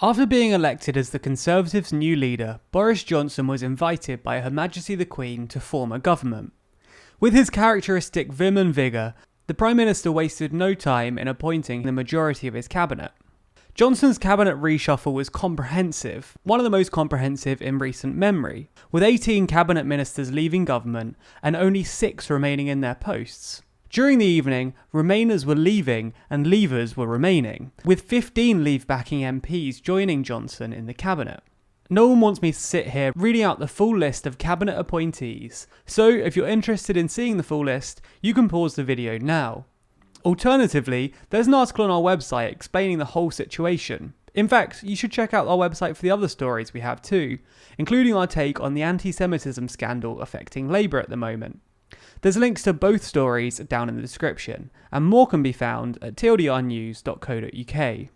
After being elected as the Conservatives' new leader, Boris Johnson was invited by Her Majesty the Queen to form a government. With his characteristic vim and vigour, the Prime Minister wasted no time in appointing the majority of his cabinet. Johnson's cabinet reshuffle was comprehensive, one of the most comprehensive in recent memory, with 18 cabinet ministers leaving government and only 6 remaining in their posts. During the evening, Remainers were leaving and Leavers were remaining, with 15 Leave-backing MPs joining Johnson in the cabinet. No one wants me to sit here reading out the full list of cabinet appointees, so if you're interested in seeing the full list, you can pause the video now. Alternatively, there's an article on our website explaining the whole situation. In fact, you should check out our website for the other stories we have too, including our take on the anti-Semitism scandal affecting Labour at the moment. There's links to both stories down in the description, and more can be found at tldrnews.co.uk.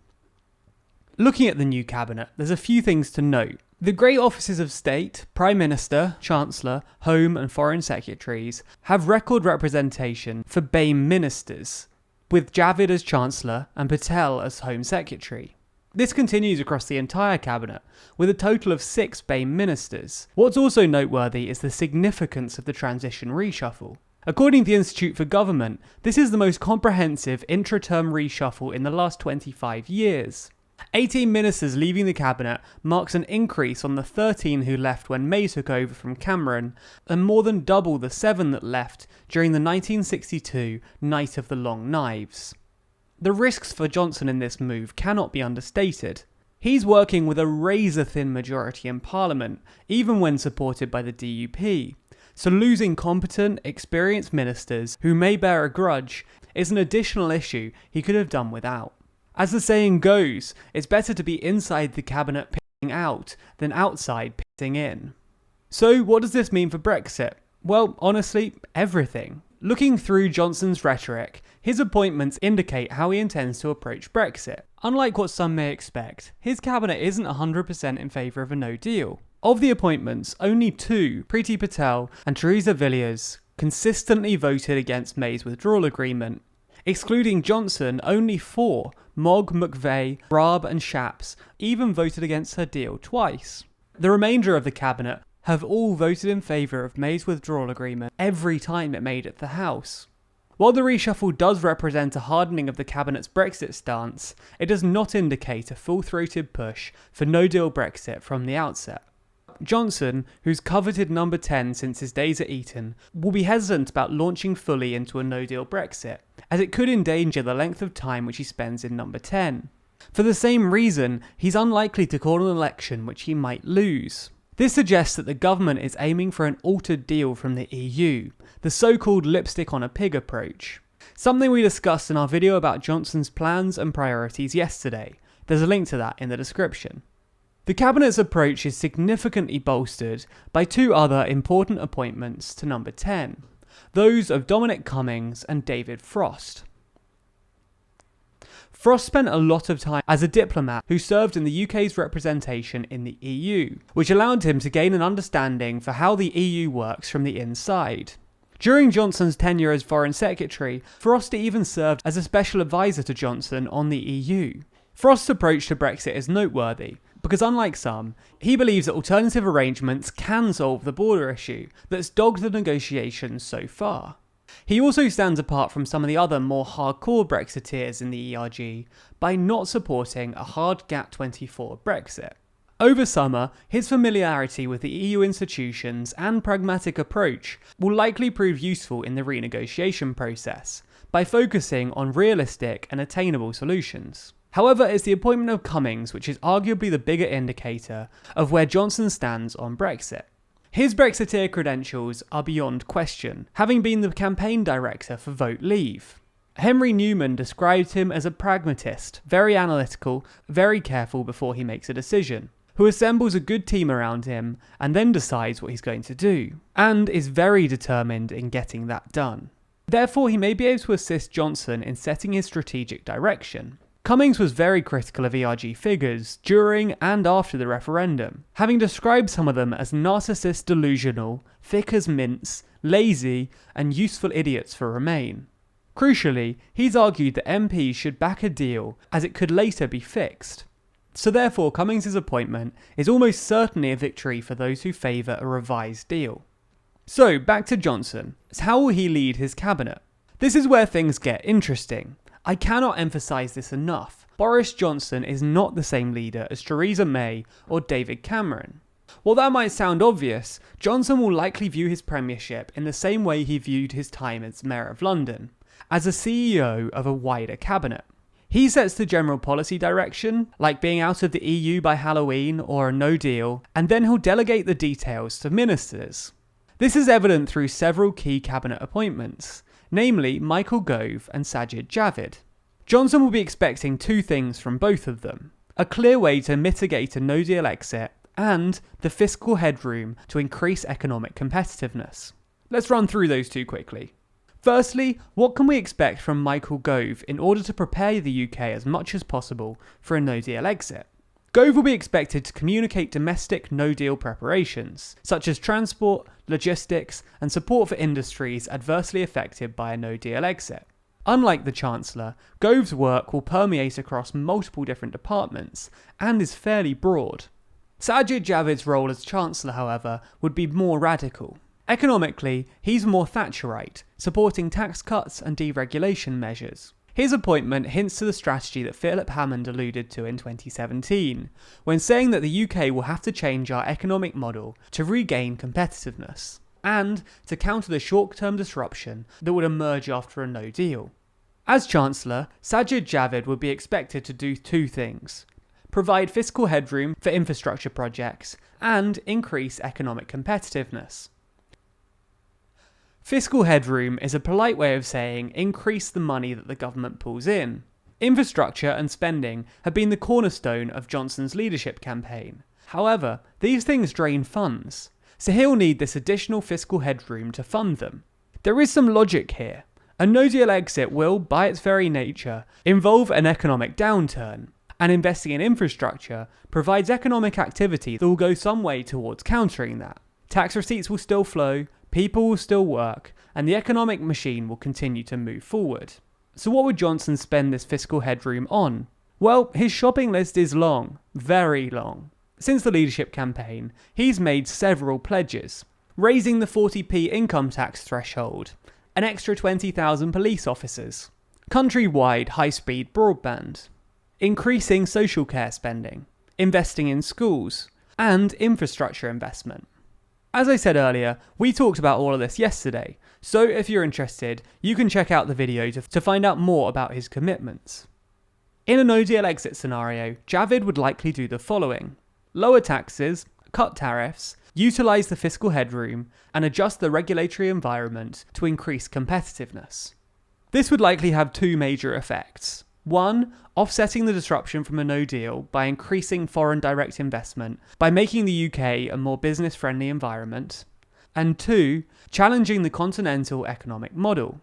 Looking at the new cabinet, there's a few things to note. The great offices of state, Prime Minister, Chancellor, Home and Foreign Secretaries have record representation for BAME ministers, with Javid as Chancellor and Patel as Home Secretary. This continues across the entire cabinet, with a total of 6 BAME ministers. What's also noteworthy is the significance of the transition reshuffle. According to the Institute for Government, this is the most comprehensive intra-term reshuffle in the last 25 years. 18 ministers leaving the cabinet marks an increase on the 13 who left when May took over from Cameron, and more than double the 7 that left during the 1962 Night of the Long Knives. The risks for Johnson in this move cannot be understated. He's working with a razor-thin majority in Parliament, even when supported by the DUP, so losing competent, experienced ministers who may bear a grudge is an additional issue he could have done without. As the saying goes, it's better to be inside the cabinet pitting out than outside pitting in. So what does this mean for Brexit? Well, honestly, everything. Looking through Johnson's rhetoric, his appointments indicate how he intends to approach Brexit. Unlike what some may expect, his cabinet isn't 100% in favour of a no deal. Of the appointments, only 2, Priti Patel and Theresa Villiers, consistently voted against May's withdrawal agreement. Excluding Johnson, only 4, Mogg, McVeigh, Raab and Shapps, even voted against her deal twice. The remainder of the cabinet have all voted in favour of May's withdrawal agreement every time it made it to the House. While the reshuffle does represent a hardening of the cabinet's Brexit stance, it does not indicate a full-throated push for no-deal Brexit from the outset. Johnson, who's coveted number 10 since his days at Eton, will be hesitant about launching fully into a no-deal Brexit, as it could endanger the length of time which he spends in number 10. For the same reason, he's unlikely to call an election which he might lose. This suggests that the government is aiming for an altered deal from the EU, the so-called lipstick on a pig approach. Something we discussed in our video about Johnson's plans and priorities yesterday. There's a link to that in the description. The cabinet's approach is significantly bolstered by 2 other important appointments to number 10, those of Dominic Cummings and David Frost. Frost spent a lot of time as a diplomat who served in the UK's representation in the EU, which allowed him to gain an understanding for how the EU works from the inside. During Johnson's tenure as Foreign Secretary, Frost even served as a special advisor to Johnson on the EU. Frost's approach to Brexit is noteworthy, because unlike some, he believes that alternative arrangements can solve the border issue that's dogged the negotiations so far. He also stands apart from some of the other more hardcore Brexiteers in the ERG by not supporting a hard GATT24 Brexit. Over summer, his familiarity with the EU institutions and pragmatic approach will likely prove useful in the renegotiation process, by focusing on realistic and attainable solutions. However, it's the appointment of Cummings which is arguably the bigger indicator of where Johnson stands on Brexit. His Brexiteer credentials are beyond question, having been the campaign director for Vote Leave. Henry Newman described him as a pragmatist, very analytical, very careful before he makes a decision, who assembles a good team around him and then decides what he's going to do, and is very determined in getting that done. Therefore, he may be able to assist Johnson in setting his strategic direction. Cummings was very critical of ERG figures during and after the referendum, having described some of them as narcissist delusional, thick as mints, lazy, and useful idiots for Remain. Crucially, he's argued that MPs should back a deal as it could later be fixed. So therefore, Cummings' appointment is almost certainly a victory for those who favour a revised deal. So, back to Johnson. How will he lead his cabinet? This is where things get interesting. I cannot emphasise this enough. Boris Johnson is not the same leader as Theresa May or David Cameron. While that might sound obvious, Johnson will likely view his premiership in the same way he viewed his time as Mayor of London, as a CEO of a wider cabinet. He sets the general policy direction, like being out of the EU by Halloween or a no deal, and then he'll delegate the details to ministers. This is evident through several key cabinet appointments, namely Michael Gove and Sajid Javid. Johnson will be expecting two things from both of them: a clear way to mitigate a no-deal exit, and the fiscal headroom to increase economic competitiveness. Let's run through those two quickly. Firstly, what can we expect from Michael Gove in order to prepare the UK as much as possible for a no-deal exit? Gove will be expected to communicate domestic no-deal preparations, such as transport, logistics, and support for industries adversely affected by a no-deal exit. Unlike the Chancellor, Gove's work will permeate across multiple different departments and is fairly broad. Sajid Javid's role as Chancellor, however, would be more radical. Economically, he's more Thatcherite, supporting tax cuts and deregulation measures. His appointment hints to the strategy that Philip Hammond alluded to in 2017, when saying that the UK will have to change our economic model to regain competitiveness, and to counter the short-term disruption that would emerge after a no deal. As Chancellor, Sajid Javid would be expected to do two things: provide fiscal headroom for infrastructure projects, and increase economic competitiveness. Fiscal headroom is a polite way of saying increase the money that the government pulls in. Infrastructure and spending have been the cornerstone of Johnson's leadership campaign. However, these things drain funds, so he'll need this additional fiscal headroom to fund them. There is some logic here. A no-deal exit will, by its very nature, involve an economic downturn, and investing in infrastructure provides economic activity that will go some way towards countering that. Tax receipts will still flow, people will still work, and the economic machine will continue to move forward. So what would Johnson spend this fiscal headroom on? Well, his shopping list is long, very long. Since the leadership campaign, he's made several pledges: raising the 40p income tax threshold, an extra 20,000 police officers, countrywide high-speed broadband, increasing social care spending, investing in schools, and infrastructure investment. As I said earlier, we talked about all of this yesterday, so if you're interested, you can check out the video to find out more about his commitments. In a no-deal exit scenario, Javid would likely do the following: lower taxes, cut tariffs, utilise the fiscal headroom, and adjust the regulatory environment to increase competitiveness. This would likely have two major effects. One, offsetting the disruption from a no deal by increasing foreign direct investment by making the UK a more business-friendly environment. And two, challenging the continental economic model.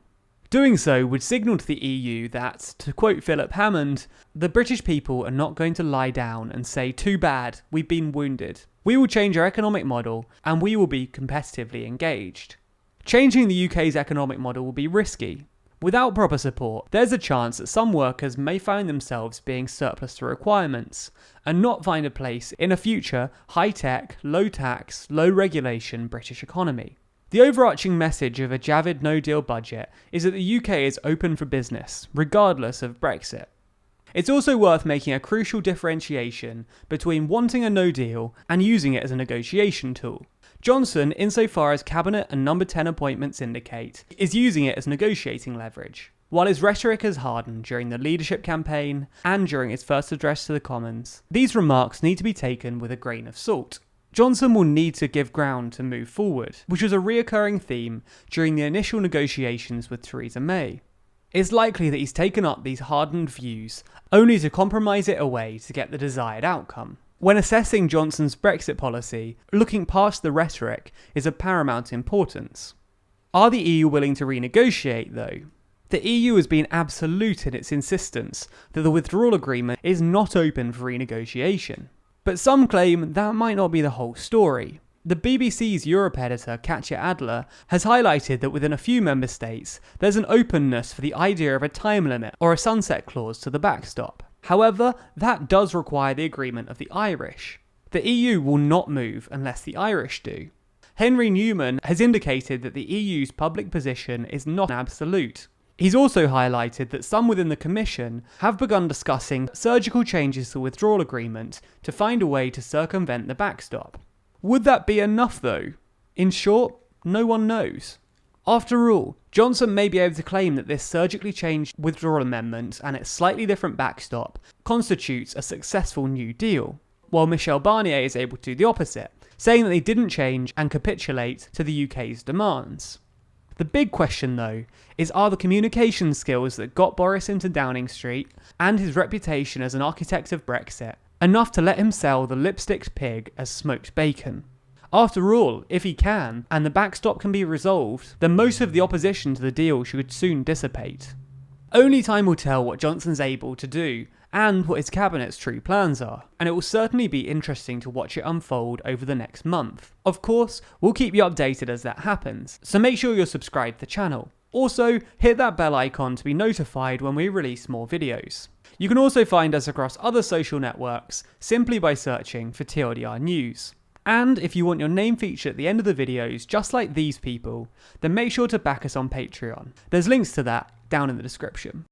Doing so would signal to the EU that, to quote Philip Hammond, the British people are not going to lie down and say, too bad, we've been wounded. We will change our economic model and we will be competitively engaged. Changing the UK's economic model will be risky. Without proper support, there's a chance that some workers may find themselves being surplus to requirements and not find a place in a future high-tech, low-tax, low-regulation British economy. The overarching message of a Javid no-deal budget is that the UK is open for business, regardless of Brexit. It's also worth making a crucial differentiation between wanting a no-deal and using it as a negotiation tool. Johnson, insofar as Cabinet and Number 10 appointments indicate, is using it as negotiating leverage. While his rhetoric has hardened during the leadership campaign and during his first address to the Commons, these remarks need to be taken with a grain of salt. Johnson will need to give ground to move forward, which was a reoccurring theme during the initial negotiations with Theresa May. It's likely that he's taken up these hardened views only to compromise it away to get the desired outcome. When assessing Johnson's Brexit policy, looking past the rhetoric is of paramount importance. Are the EU willing to renegotiate, though? The EU has been absolute in its insistence that the withdrawal agreement is not open for renegotiation. But some claim that might not be the whole story. The BBC's Europe editor, Katja Adler, has highlighted that within a few member states, there's an openness for the idea of a time limit or a sunset clause to the backstop. However, that does require the agreement of the Irish. The EU will not move unless the Irish do. Henry Newman has indicated that the EU's public position is not absolute. He's also highlighted that some within the Commission have begun discussing surgical changes to the withdrawal agreement to find a way to circumvent the backstop. Would that be enough though? In short, no one knows. After all, Johnson may be able to claim that this surgically changed withdrawal amendment and its slightly different backstop constitutes a successful New Deal, while Michel Barnier is able to do the opposite, saying that they didn't change and capitulate to the UK's demands. The big question though is, are the communication skills that got Boris into Downing Street and his reputation as an architect of Brexit enough to let him sell the lipsticked pig as smoked bacon? After all, if he can, and the backstop can be resolved, then most of the opposition to the deal should soon dissipate. Only time will tell what Johnson's able to do, and what his cabinet's true plans are, and it will certainly be interesting to watch it unfold over the next month. Of course, we'll keep you updated as that happens, so make sure you're subscribed to the channel. Also, hit that bell icon to be notified when we release more videos. You can also find us across other social networks simply by searching for TLDR News. And if you want your name featured at the end of the videos just like these people, then make sure to back us on Patreon. There's links to that down in the description.